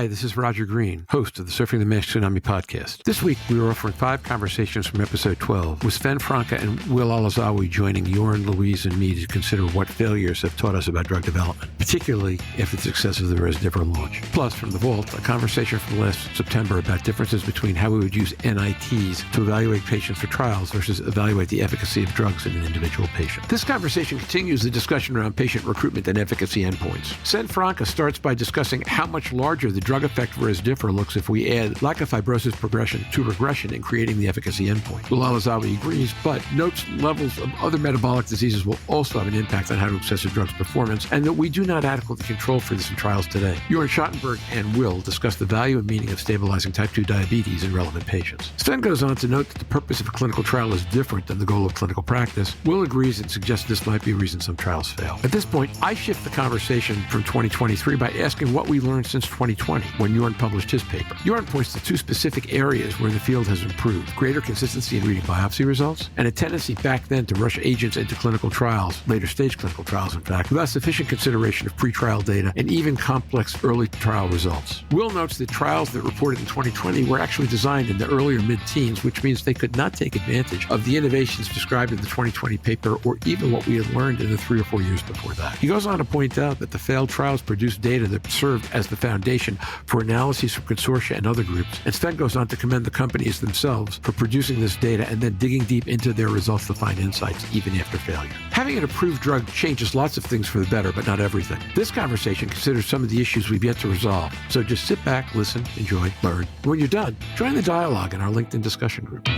Hi, this is Roger Green, host of the Surfing the Mask Tsunami podcast. This week, we are offering 5 conversations from episode 12 with Sven Francque and Will Alazawi joining Jörn, Louise, and me to consider what failures have taught us about drug development, particularly after the success of the Rezdiffra launch. Plus, from the vault, a conversation from last September about differences between how we would use NITs to evaluate patients for trials versus evaluate the efficacy of drugs in an individual patient. This conversation continues the discussion around patient recruitment and efficacy endpoints. Sven Francque starts by discussing how much larger the drug effect for Rezdiffra looks if we add lack of fibrosis progression to regression in creating the efficacy endpoint. Will Alazawi agrees, but notes levels of other metabolic diseases will also have an impact on how to assess a drug's performance, and that we do not adequately control for this in trials today. Jörn Schattenberg and Will discuss the value and meaning of stabilizing type 2 diabetes in relevant patients. Sven goes on to note that the purpose of a clinical trial is different than the goal of clinical practice. Will agrees and suggests this might be a reason some trials fail. At this point, I shift the conversation from 2023 by asking what we learned since 2020 when Jörn published his paper. Jörn points to 2 specific areas where the field has improved: greater consistency in reading biopsy results, and a tendency back then to rush agents into clinical trials, later stage clinical trials in fact, without sufficient consideration of pretrial data and even complex early trial results. Will notes that trials that reported in 2020 were actually designed in the earlier mid-teens, which means they could not take advantage of the innovations described in the 2020 paper or even what we had learned in the 3 or 4 years before that. He goes on to point out that the failed trials produced data that served as the foundation for analyses from consortia and other groups, and Sven goes on to commend the companies themselves for producing this data and then digging deep into their results to find insights even after failure. Having an approved drug changes lots of things for the better, but not everything. This conversation considers some of the issues we've yet to resolve, so just sit back, listen, enjoy, learn, and when you're done, join the dialogue in our LinkedIn discussion group.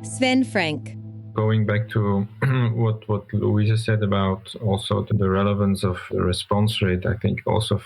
Sven Francque. Going back to what Louisa said about also the relevance of the response rate, I think also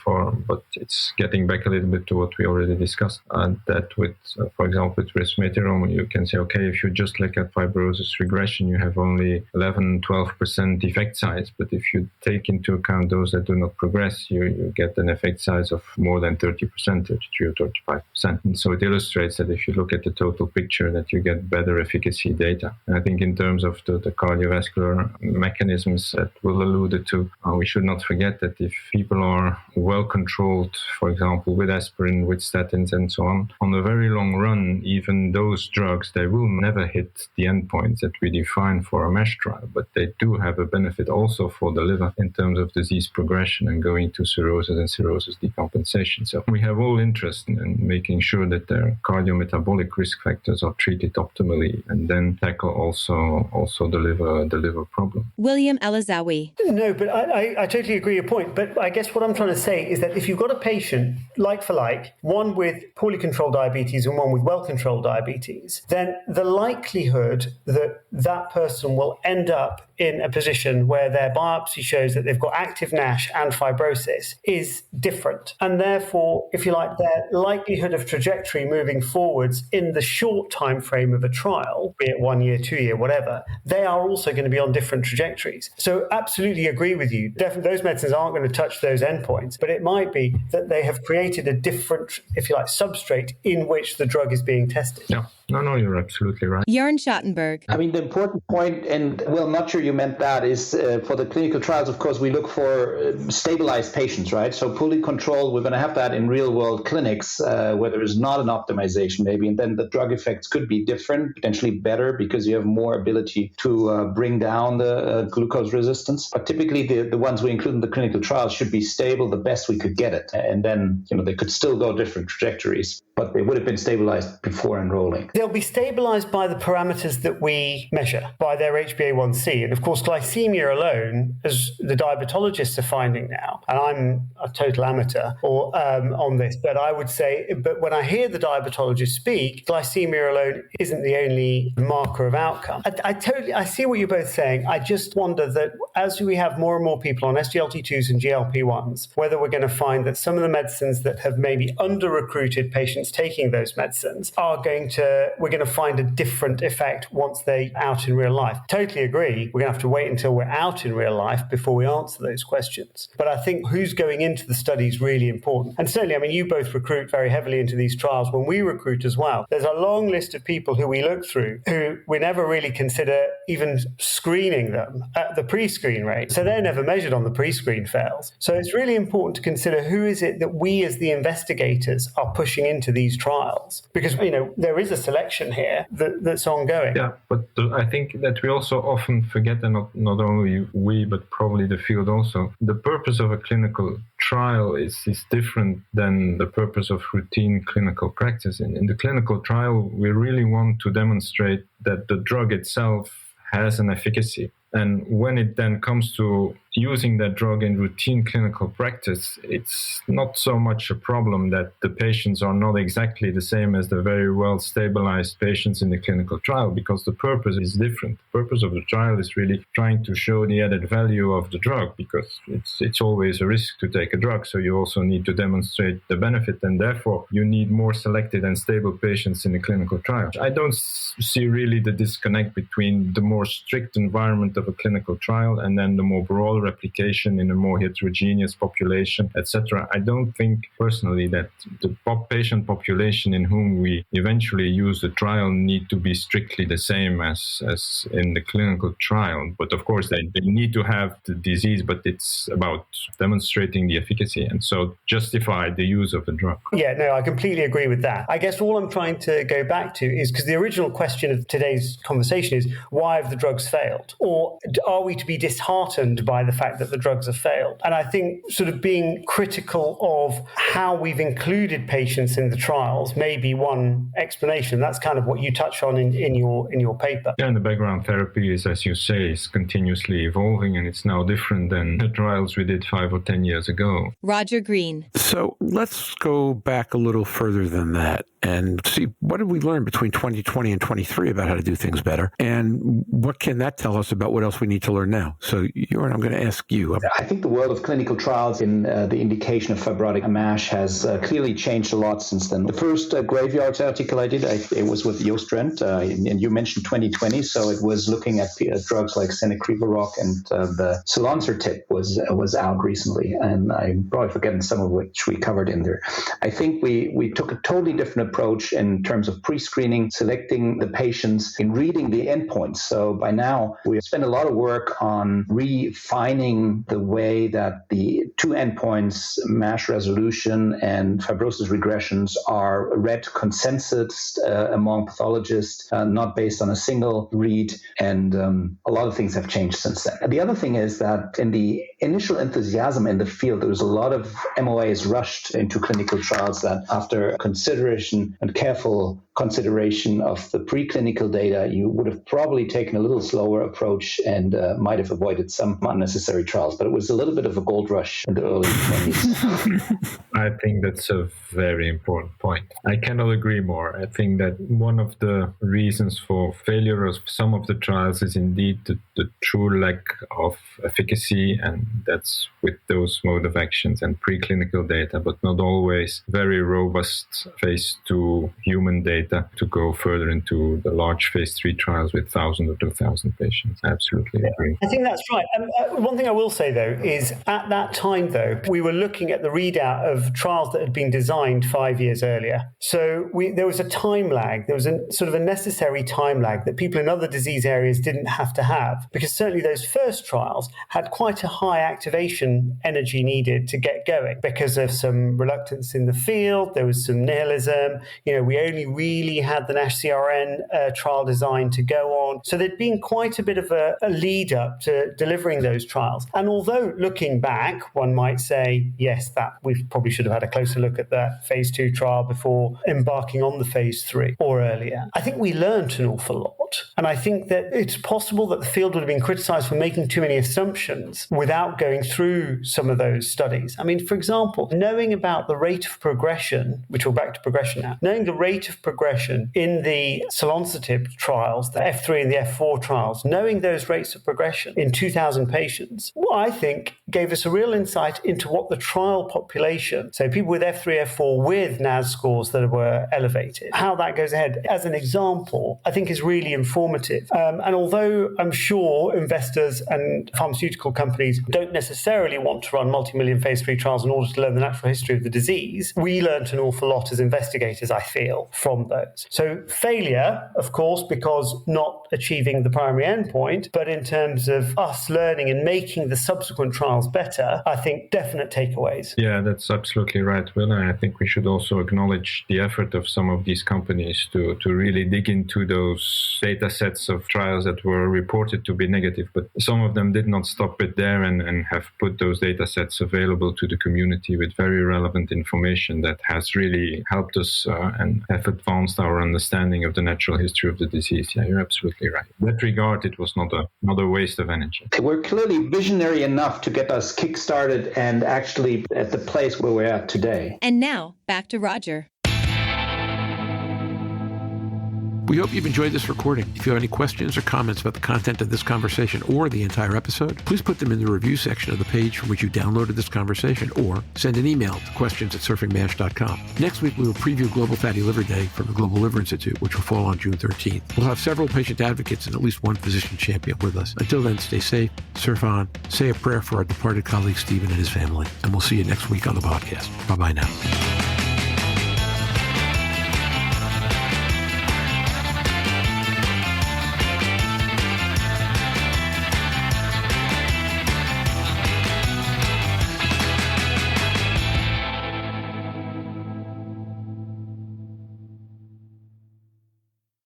but it's getting back a little bit to what we already discussed, and that with, for example, with resmetirom, you can say, okay, if you just look at fibrosis regression, you have only 11-12% effect size, but if you take into account those that do not progress, you get an effect size of more than 30%, 33 or 35%. And so it illustrates that if you look at the total picture, that you get better efficacy data. And I think in terms of the cardiovascular mechanisms that Will alluded to, we should not forget that if people are well controlled, for example, with aspirin, with statins and so on a very long run, even those drugs, they will never hit the endpoints that we define for a MASH trial, but they do have a benefit also for the liver in terms of disease progression and going to cirrhosis and cirrhosis decompensation. So we have all interest in making sure that their cardiometabolic risk factors are treated optimally and then tackle also the liver problem. William Alazawi. No, but I totally agree with your point. But I guess what I'm trying to say is that if you've got a patient, like for like, one with poorly controlled diabetes and one with well-controlled diabetes, then the likelihood that that person will end up in a position where their biopsy shows that they've got active NASH and fibrosis is different. And therefore, if you like, their likelihood of trajectory moving forwards in the short time frame of a trial, be it 1 year, 2 year, whatever, they are also going to be on different trajectories. So absolutely agree with you. Definitely those medicines aren't going to touch those endpoints, but it might be that they have created a different, if you like, substrate in which the drug is being tested. Yeah. No, you're absolutely right. Jörn Schattenberg. I mean, the important point, and well, I'm not sure you meant that, is for the clinical trials, of course, we look for stabilized patients, right? So poorly controlled, we're going to have that in real world clinics where there is not an optimization maybe, and then the drug effects could be different, potentially better because you have more ability to bring down the glucose resistance. But typically the ones we include in the clinical trials should be stable the best we could get it. And then, they could still go different trajectories, but they would have been stabilized before enrolling. They'll be stabilized by the parameters that we measure, by their HbA1c. And of course, glycemia alone, as the diabetologists are finding now, and I'm a total amateur on this, but I would say, but when I hear the diabetologists speak, glycemia alone isn't the only marker of outcome. I see what you're both saying. I just wonder that as we have more and more people on SGLT2s and GLP-1s, whether we're going to find that some of the medicines that have maybe under-recruited patients taking those medicines we're going to find a different effect once they're out in real life. Totally agree. We're going to have to wait until we're out in real life before we answer those questions. But I think who's going into the study is really important. And certainly, I mean, you both recruit very heavily into these trials. When we recruit as well, there's a long list of people who we look through who we never really consider, even screening them at the pre-screen rate. So they're never measured on the pre-screen fails. So it's really important to consider who is it that we as the investigators are pushing into these trials, because there is a selection here that's ongoing. Yeah, but I think that we also often forget, and not only we, but probably the field also, the purpose of a clinical trial is different than the purpose of routine clinical practice. In the clinical trial, we really want to demonstrate that the drug itself has an efficacy. And when it then comes to using that drug in routine clinical practice, it's not so much a problem that the patients are not exactly the same as the very well stabilized patients in the clinical trial, because the purpose is different. The purpose of the trial is really trying to show the added value of the drug, because it's always a risk to take a drug. So you also need to demonstrate the benefit, and therefore you need more selected and stable patients in the clinical trial. I don't see really the disconnect between the more strict environment of a clinical trial and then the more broad replication in a more heterogeneous population, etc. I don't think personally that the patient population in whom we eventually use the trial need to be strictly the same as in the clinical trial. But of course, they need to have the disease, but it's about demonstrating the efficacy and so justify the use of the drug. Yeah, no, I completely agree with that. I guess all I'm trying to go back to is, because the original question of today's conversation is, why have the drugs failed? Or are we to be disheartened by the fact that the drugs have failed? And I think sort of being critical of how we've included patients in the trials may be one explanation. That's kind of what you touch on in your paper. Yeah, and the background therapy is, as you say, is continuously evolving, and it's now different than the trials we did 5 or 10 years ago. Roger Green. So let's go back a little further than that and see, what did we learn between 2020 and 23 about how to do things better? And what can that tell us about what else we need to learn now? So, Jörn, I'm going to ask you. I think the world of clinical trials in the indication of fibrotic MASH has clearly changed a lot since then. The first graveyard article I did, it was with Joost Drent, and you mentioned 2020, so it was looking at drugs like Senecreviroc, and the Selonsertib was out recently, and I'm probably forgetting some of which we covered in there. I think we took a totally different approach in terms of pre-screening, selecting the patients, in reading the endpoints. So by now, we spent a lot of work on refining the way that the two endpoints, MASH resolution and fibrosis regressions, are read consensus among pathologists, not based on a single read. And a lot of things have changed since then. And the other thing is that in the initial enthusiasm in the field, there was a lot of MOAs rushed into clinical trials that, after consideration and careful consideration of the preclinical data, you would have probably taken a little slower approach and might have avoided some unnecessary trials. But it was a little bit of a gold rush in the early 20s. I think that's a very important point. I cannot agree more. I think that one of the reasons for failure of some of the trials is indeed the true lack of efficacy, and that's with those mode of actions and preclinical data, but not always very robust phase 2 human data to go further into the large phase 3 trials with 1,000 or 2,000 patients. I absolutely agree. I think that's right. One thing I will say, though, is at that time, though, we were looking at the readout of trials that had been designed 5 years earlier. So there was a time lag. There was a sort of a necessary time lag that people in other disease areas didn't have to have, because certainly those first trials had quite a high activation energy needed to get going because of some reluctance in the field. There was some nihilism. We only really had the NASH CRN trial design to go on. So there'd been quite a bit of a lead up to delivering those trials. And although looking back, one might say, yes, that we probably should have had a closer look at that phase 2 trial before embarking on the phase 3 or earlier, I think we learned an awful lot. And I think that it's possible that the field would have been criticized for making too many assumptions without going through some of those studies. I mean, for example, knowing about the rate of progression, which we're back to progression now, knowing the rate of progression in the Selonsertib trials, the F3 and the F4 trials, knowing those rates of progression in 2,000 patients, I think gave us a real insight insight into what the trial population, so people with F3, F4 with NAS scores that were elevated, how that goes ahead as an example, I think is really informative. And although I'm sure investors and pharmaceutical companies don't necessarily want to run multi-million phase 3 trials in order to learn the natural history of the disease, we learned an awful lot as investigators, I feel, from those. So failure, of course, because not achieving the primary endpoint, but in terms of us learning and making the subsequent trials better, I think definite takeaways. Yeah, that's absolutely right, Will. And I think we should also acknowledge the effort of some of these companies to really dig into those data sets of trials that were reported to be negative. But some of them did not stop it there and have put those data sets available to the community with very relevant information that has really helped us and have advanced our understanding of the natural history of the disease. Yeah, you're absolutely right. In that regard, it was not a waste of energy. We're clearly visionary enough to get us kickstarted and actually at the place where we're at today. And now, back to Roger. We hope you've enjoyed this recording. If you have any questions or comments about the content of this conversation or the entire episode, please put them in the review section of the page from which you downloaded this conversation, or send an email to questions@surfingmash.com. Next week, we will preview Global Fatty Liver Day from the Global Liver Institute, which will fall on June 13th. We'll have several patient advocates and at least one physician champion with us. Until then, stay safe, surf on, say a prayer for our departed colleague Stephen and his family, and we'll see you next week on the podcast. Bye-bye now.